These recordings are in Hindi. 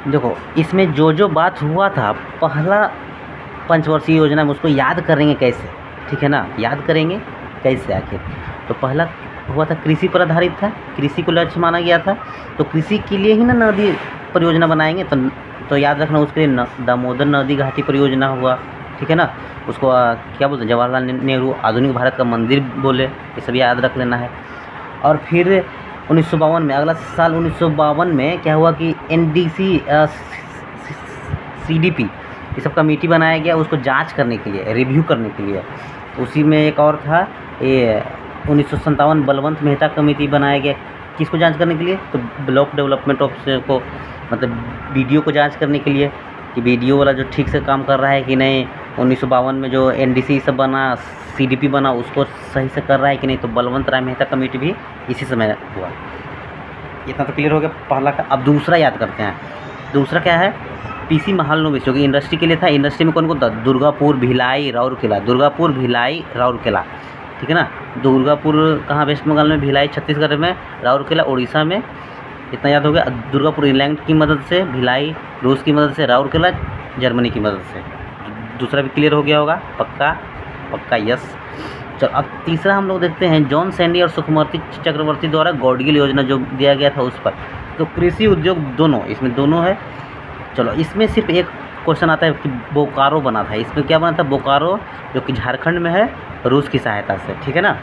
देखो, इसमें जो बात हुआ था पहला पंचवर्षीय योजना में, उसको याद करेंगे कैसे, ठीक है ना, याद करेंगे कैसे आखिर। तो पहला हुआ था कृषि पर आधारित था, कृषि को लक्ष्य माना गया था, तो कृषि के लिए ही ना नदी परियोजना बनाएंगे। तो याद रखना उसके लिए दामोदर नदी घाटी परियोजना हुआ, ठीक है ना। उसको क्या बोलते हैं, जवाहरलाल नेहरू आधुनिक भारत का मंदिर बोले, ये सब याद रख लेना है। और फिर 1952 में, अगला साल 1952 में क्या हुआ कि NDC CDP ये सब कमेटी बनाया गया उसको जांच करने के लिए, रिव्यू करने के लिए। उसी में एक और था ये 1957 बलवंत मेहता कमेटी बनाया गया, किसको जांच करने के लिए, तो ब्लॉक डेवलपमेंट ऑफिसर को, मतलब BDO को जांच करने के लिए कि BDO वाला जो ठीक से काम कर रहा है कि नहीं। 1952 में जो NDC सब बना, CDP बना, उसको सही से कर रहा है कि नहीं। तो बलवंत राय मेहता कमेटी भी इसी समय हुआ। इतना तो क्लियर हो गया पहला का। अब दूसरा याद करते हैं। दूसरा क्या है, PC महालनोबिस, जो कि इंडस्ट्री के लिए था। इंडस्ट्री में कौन कौन था, दुर्गापुर, भिलाई, राउरकेला। दुर्गापुर, भिलाई, राउरकेला, ठीक है ना। दुर्गापुर कहाँ, वेस्ट बंगाल में, भिलाई छत्तीसगढ़ में, राउरकेला उड़ीसा में। इतना याद हो गया। दुर्गापुर इंग्लैंड की मदद से, भिलाई रूस की मदद से, राउरकेला जर्मनी की मदद से। दूसरा भी क्लियर हो गया होगा, पक्का पक्का, यस। चलो अब तीसरा हम लोग देखते हैं, जॉन सैंडी और सुखमती चक्रवर्ती द्वारा गॉडगिल योजना जो दिया गया था उस पर। तो कृषि उद्योग दोनों, इसमें दोनों है। चलो इसमें सिर्फ एक क्वेश्चन आता है कि बोकारो बना था। इसमें क्या बना था, बोकारो जो कि झारखंड में है, रूस की सहायता से, ठीक है ना।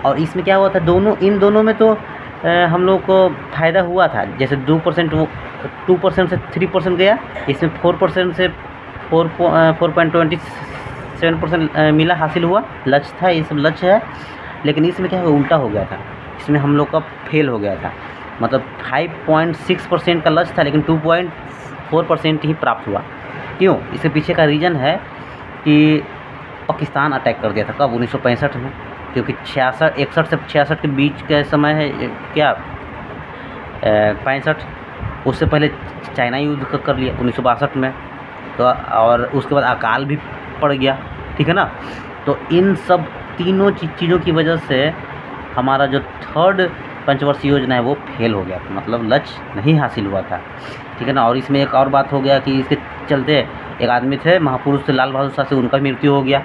और इसमें क्या हुआ था, इन दोनों में तो हम लोग को फ़ायदा हुआ था। जैसे 2% वो 2% से 3% गया, इसमें 4% से 4.27% मिला, हासिल हुआ। लक्ष्य था, ये सब लक्ष्य है। लेकिन इसमें क्या हुआ, उल्टा हो गया था। इसमें हम लोग का फेल हो गया था। मतलब 5.6% का लक्ष्य था, लेकिन 2.4% ही प्राप्त हुआ। क्यों, इसके पीछे का रीज़न है कि पाकिस्तान अटैक कर दिया था। कब, 1965 में। क्योंकि 61 से 66 के बीच का समय है क्या, 65। उससे पहले चाइना युद्ध कर लिया 1962 में। तो और उसके बाद अकाल भी पड़ गया, ठीक है ना। तो इन सब तीनों चीज़ों की वजह से हमारा जो थर्ड पंचवर्षीय योजना है वो फेल हो गया, मतलब लक्ष्य नहीं हासिल हुआ था, ठीक है ना। और इसमें एक और बात हो गया कि इसके चलते एक आदमी थे महापुरुष थे, लाल बहादुर शास्त्री, उनका मृत्यु हो गया।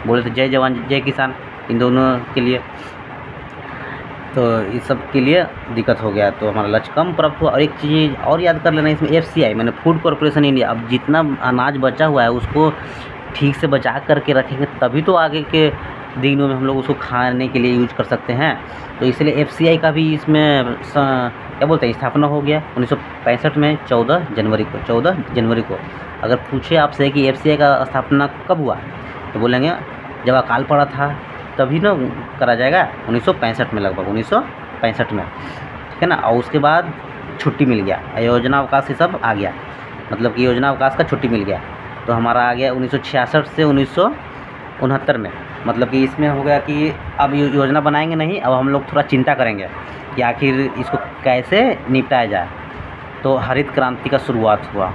बोले थे जय जवान जय किसान, इन दोनों के लिए। तो इस सब के लिए दिक्कत हो गया, तो हमारा लक्ष्य कम प्राप्त हुआ। और एक चीज़ और याद कर लेना, इसमें FCI मैंने फूड कॉरपोरेशन इंडिया, अब जितना अनाज बचा हुआ है उसको ठीक से बचा करके रखेंगे तभी तो आगे के दिनों में हम लोग उसको खाने के लिए यूज कर सकते हैं। तो इसलिए FCI का भी इसमें क्या बोलते हैं, स्थापना हो गया 1965 में 14 जनवरी को। अगर पूछे आपसे कि FCI का स्थापना कब हुआ, तो बोलेंगे जब अकाल पड़ा था तभी ना करा जाएगा, 1965 में, लगभग 1965 में, ठीक है ना। और उसके बाद छुट्टी मिल गया, योजना अवकाश ये सब आ गया, मतलब कि योजना अवकाश का छुट्टी मिल गया। तो हमारा आ गया 1966 से 1969 में। मतलब कि इसमें हो गया कि अब योजना बनाएंगे नहीं, अब हम लोग थोड़ा चिंता करेंगे कि आखिर इसको कैसे निपटाया जाए। तो हरित क्रांति का शुरुआत हुआ,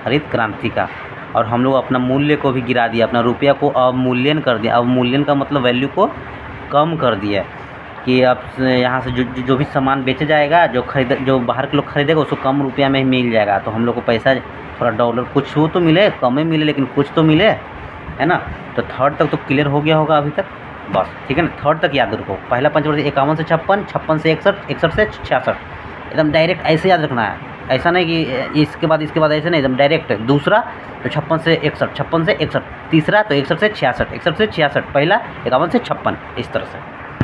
हरित क्रांति का। और हम लोग अपना मूल्य को भी गिरा दिया, अपना रुपया को अवमूल्यन कर दिया। अवमूल्यन का मतलब वैल्यू को कम कर दिया कि अब यहाँ से जो भी सामान बेचा जाएगा, जो बाहर के लोग खरीदेगा उसको कम रुपया में ही मिल जाएगा। तो हम लोग को पैसा थोड़ा डॉलर कुछ हो तो मिले, कम ही मिले, लेकिन कुछ तो मिले, है ना। तो थर्ड तक तो क्लियर हो गया होगा अभी तक, बस, ठीक है ना। थर्ड तक याद रखो। पहला पंचवर्षीय 51 से 56, 56 से 61, 61 से 66, एकदम डायरेक्ट ऐसे याद रखना है। ऐसा नहीं कि इसके बाद ऐसे नहीं, एकदम डायरेक्ट। दूसरा तो 56 से 61, 56 से 61। तीसरा तो 61 से 66, 61 से 66। पहला 51 से 56, इस तरह से।